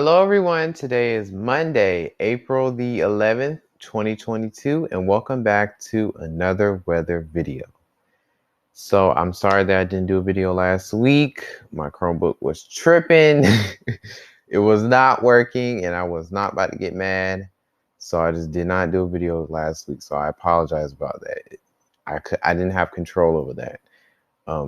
Hello, everyone. Today is Monday, April the 11th, 2022, and welcome back to another weather video. So I'm sorry that I didn't do a video last week. My Chromebook was tripping. It was not working, and I was not about to get mad. So I just did not do a video last week. So I apologize about that. I didn't have control over that.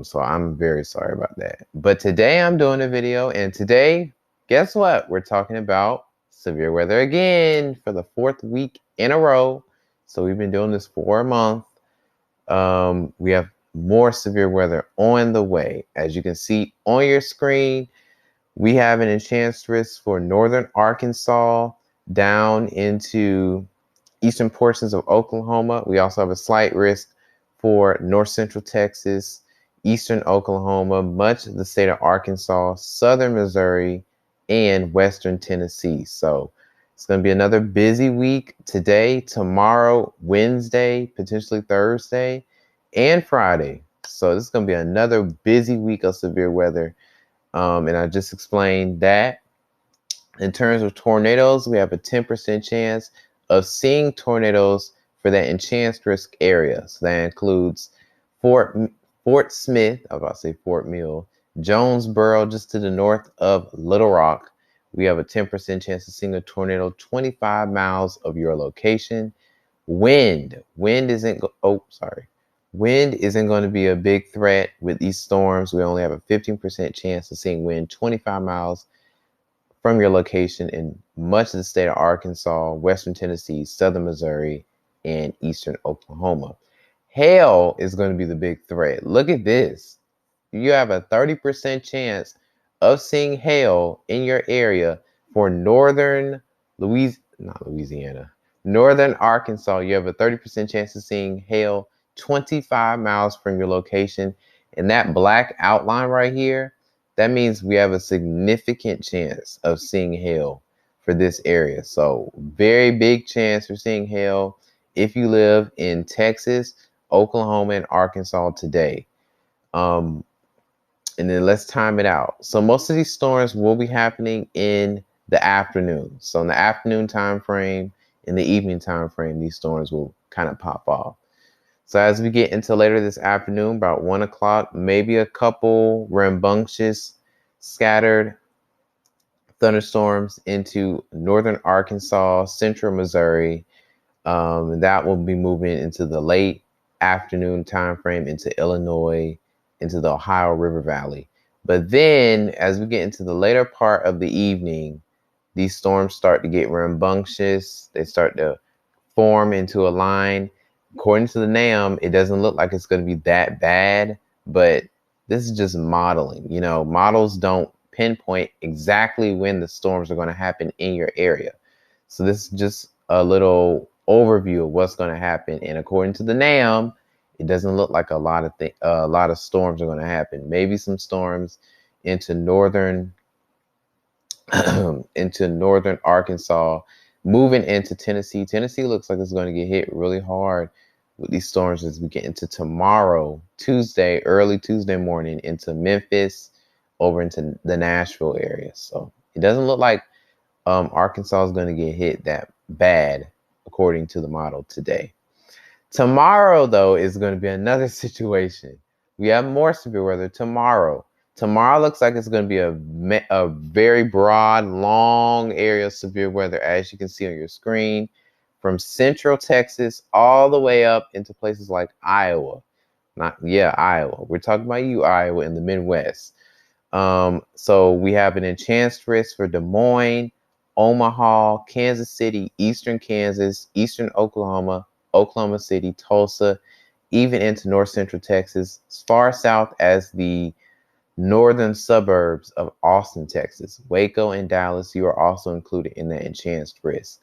So I'm very sorry about that. But today I'm doing a video, and today, guess what? We're talking about severe weather again for the fourth week in a row. So we've been doing this for a month. We have more severe weather on the way. As you can see on your screen, we have an enhanced risk for northern Arkansas down into eastern portions of Oklahoma. We also have a slight risk for north central Texas, eastern Oklahoma, much of the state of Arkansas, southern Missouri, and western Tennessee. So it's going to be another busy week today, tomorrow, Wednesday, potentially Thursday, and Friday. So this is going to be another busy week of severe weather. And I just explained that. In terms of tornadoes, we have a 10% chance of seeing tornadoes for that enhanced risk area. So that includes Fort Smith, I was about to say Fort Mill, Jonesboro, just to the north of Little Rock. We have a 10% chance of seeing a tornado 25 miles of your location. Wind isn't going to be a big threat with these storms. We only have a 15% chance of seeing wind 25 miles from your location in much of the state of Arkansas, western Tennessee, southern Missouri, and eastern Oklahoma. Hail is going to be the big threat. Look at this. You have a 30% chance of seeing hail in your area for northern northern Arkansas. You have a 30% chance of seeing hail 25 miles from your location. And that black outline right here, that means we have a significant chance of seeing hail for this area. So very big chance for seeing hail if you live in Texas, Oklahoma, and Arkansas today. And then let's time it out. So most of these storms will be happening in the afternoon. So in the afternoon time frame, in the evening time frame, these storms will kind of pop off. So as we get into later this afternoon, about 1 o'clock, maybe a couple rambunctious scattered thunderstorms into northern Arkansas, central Missouri. That will be moving into the late afternoon time frame into Illinois, into the Ohio River Valley. But then as we get into the later part of the evening, these storms start to get rambunctious. They start to form into a line. According to the NAM, it doesn't look like it's going to be that bad, but this is just modeling. You know, models don't pinpoint exactly when the storms are going to happen in your area. So this is just a little overview of what's going to happen. And according to the NAM, it doesn't look like a lot of storms are going to happen. Maybe some storms into northern northern Arkansas, moving into Tennessee. Tennessee looks like it's going to get hit really hard with these storms as we get into tomorrow, Tuesday, early Tuesday morning, into Memphis, over into the Nashville area. So it doesn't look like Arkansas is going to get hit that bad, according to the model today. Tomorrow, though, is going to be another situation. We have more severe weather tomorrow. Tomorrow looks like it's going to be a very broad, long area of severe weather, as you can see on your screen, from central Texas all the way up into places like Iowa. Iowa. We're talking about you, Iowa, in the Midwest. So we have an enhanced risk for Des Moines, Omaha, Kansas City, eastern Kansas, eastern Oklahoma, Oklahoma City, Tulsa, even into north central Texas, as far south as the northern suburbs of Austin, Texas. Waco and Dallas, you are also included in that enhanced risk.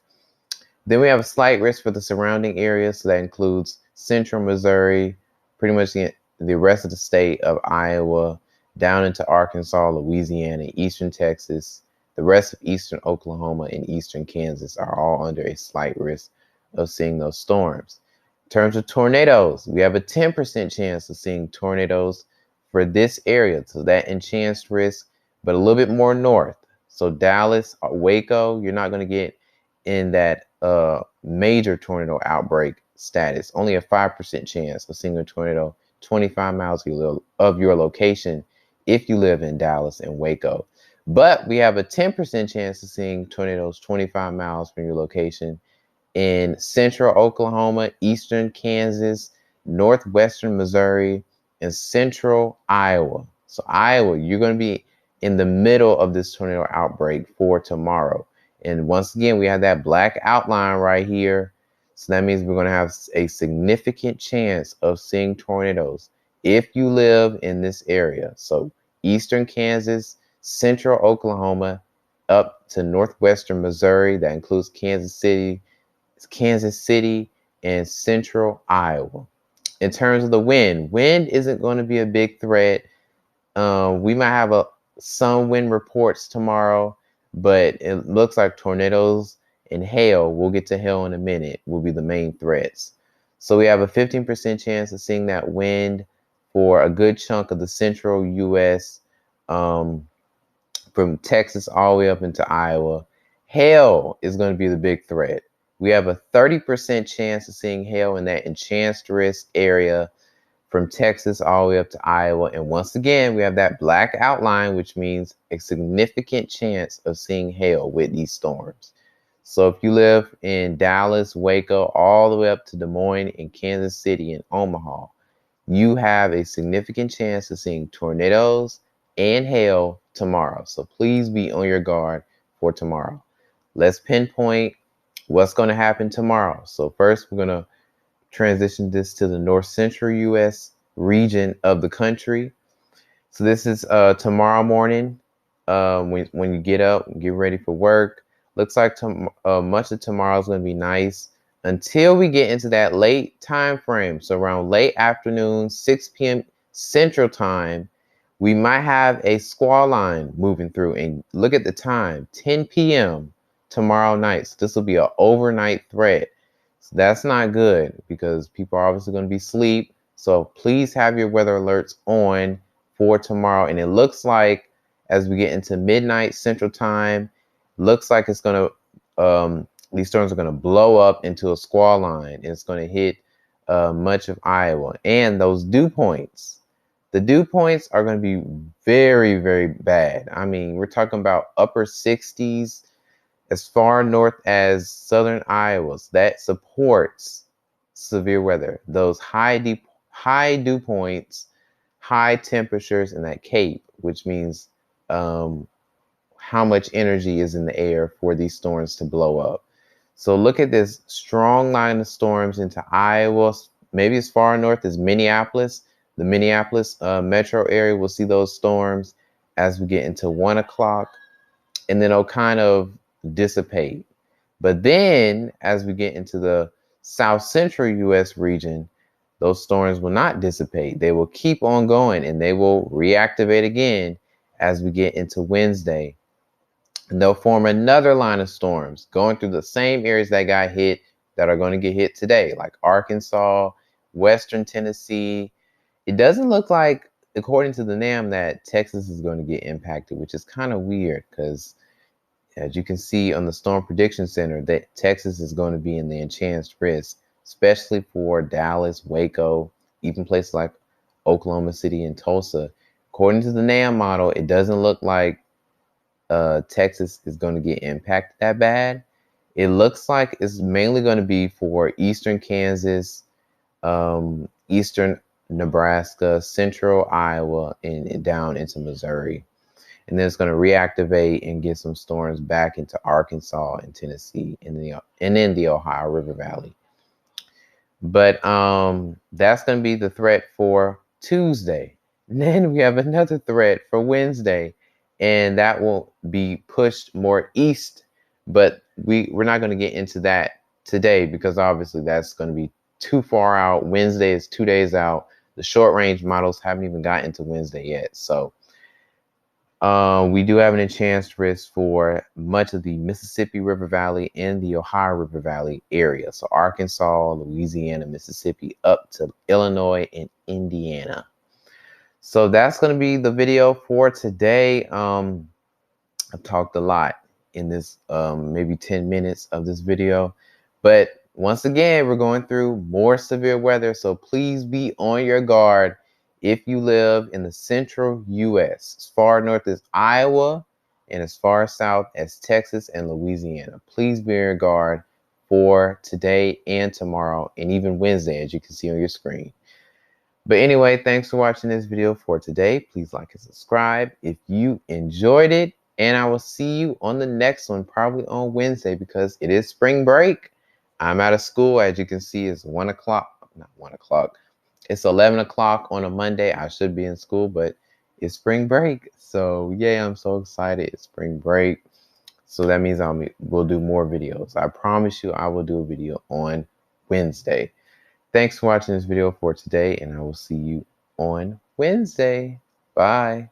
Then we have a slight risk for the surrounding areas. So that includes central Missouri, pretty much the rest of the state of Iowa, down into Arkansas, Louisiana, eastern Texas. The rest of eastern Oklahoma and eastern Kansas are all under a slight risk of seeing those storms. In terms of tornadoes, we have a 10% chance of seeing tornadoes for this area. So that enhanced risk, but a little bit more north. So Dallas, Waco, you're not going to get in that major tornado outbreak status. Only a 5% chance of seeing a tornado 25 miles of your location if you live in Dallas and Waco. But we have a 10% chance of seeing tornadoes 25 miles from your location in central Oklahoma, eastern Kansas, northwestern Missouri, and central Iowa. So Iowa, you're going to be in the middle of this tornado outbreak for tomorrow. And once again, we have that black outline right here. So that means we're going to have a significant chance of seeing tornadoes if you live in this area. So eastern Kansas, central Oklahoma, up to northwestern Missouri. That includes Kansas City, and central Iowa. In terms of the wind isn't going to be a big threat. We might have some wind reports tomorrow, but it looks like tornadoes and hail, we'll get to hail in a minute, will be the main threats. So we have a 15% chance of seeing that wind for a good chunk of the Central U.S., from Texas all the way up into Iowa. Hail is going to be the big threat. We have a 30% chance of seeing hail in that enhanced risk area from Texas all the way up to Iowa. And once again, we have that black outline, which means a significant chance of seeing hail with these storms. So if you live in Dallas, Waco, all the way up to Des Moines and Kansas City and Omaha, you have a significant chance of seeing tornadoes and hail tomorrow. So please be on your guard for tomorrow. Let's pinpoint what's going to happen tomorrow. So first, we're going to transition this to the North Central U.S. region of the country. So this is tomorrow morning. When you get up, get ready for work. Looks like much of tomorrow is going to be nice until we get into that late time frame. So around late afternoon, 6 p.m. Central Time, we might have a squall line moving through. And look at the time, 10 p.m. tomorrow night. So this will be an overnight threat. So that's not good because people are obviously going to be asleep. So please have your weather alerts on for tomorrow. And it looks like as we get into midnight Central Time, looks like it's going to, these storms are going to blow up into a squall line. And it's going to hit much of Iowa. And those dew points, the dew points are going to be very, very bad. I mean, we're talking about upper 60s as far north as southern Iowa. That supports severe weather. Those high dew points, high temperatures in that cape, which means how much energy is in the air for these storms to blow up. So look at this strong line of storms into Iowa, maybe as far north as Minneapolis. The Minneapolis metro area will see those storms as we get into 1 o'clock, and then it'll kind of dissipate. But then as we get into the South Central U.S. region, those storms will not dissipate. They will keep on going and they will reactivate again as we get into Wednesday. And they'll form another line of storms going through the same areas that got hit that are going to get hit today, like Arkansas, Western Tennessee. It doesn't look like, according to the NAM, that Texas is going to get impacted, which is kind of weird because as you can see on the Storm Prediction Center, that Texas is going to be in the enhanced risk, especially for Dallas, Waco, even places like Oklahoma City and Tulsa. According to the NAM model, it doesn't look like Texas is going to get impacted that bad. It looks like it's mainly going to be for eastern Kansas, eastern Nebraska, central Iowa, and down into Missouri. And then it's going to reactivate and get some storms back into Arkansas and Tennessee and then the Ohio River Valley. But that's going to be the threat for Tuesday. And then we have another threat for Wednesday, and that will be pushed more east. But we're not going to get into that today because obviously that's going to be too far out. Wednesday is 2 days out. The short range models haven't even gotten to Wednesday yet. So we do have an enhanced risk for much of the Mississippi River Valley and the Ohio River Valley area. So Arkansas, Louisiana, Mississippi, up to Illinois and Indiana. So that's going to be the video for today. I've talked a lot in this maybe 10 minutes of this video. But once again, we're going through more severe weather. So please be on your guard if you live in the Central U.S. As far north as Iowa and as far south as Texas and Louisiana. Please be on your guard for today and tomorrow and even Wednesday, as you can see on your screen. But anyway, thanks for watching this video for today. Please like and subscribe if you enjoyed it. And I will see you on the next one, probably on Wednesday, because it is spring break. I'm out of school. As you can see, it's 1 o'clock. Not 1 o'clock. It's 11 o'clock on a Monday. I should be in school, but it's spring break. So, yeah, I'm so excited. It's spring break. So that means we'll do more videos. I promise you I will do a video on Wednesday. Thanks for watching this video for today, and I will see you on Wednesday. Bye.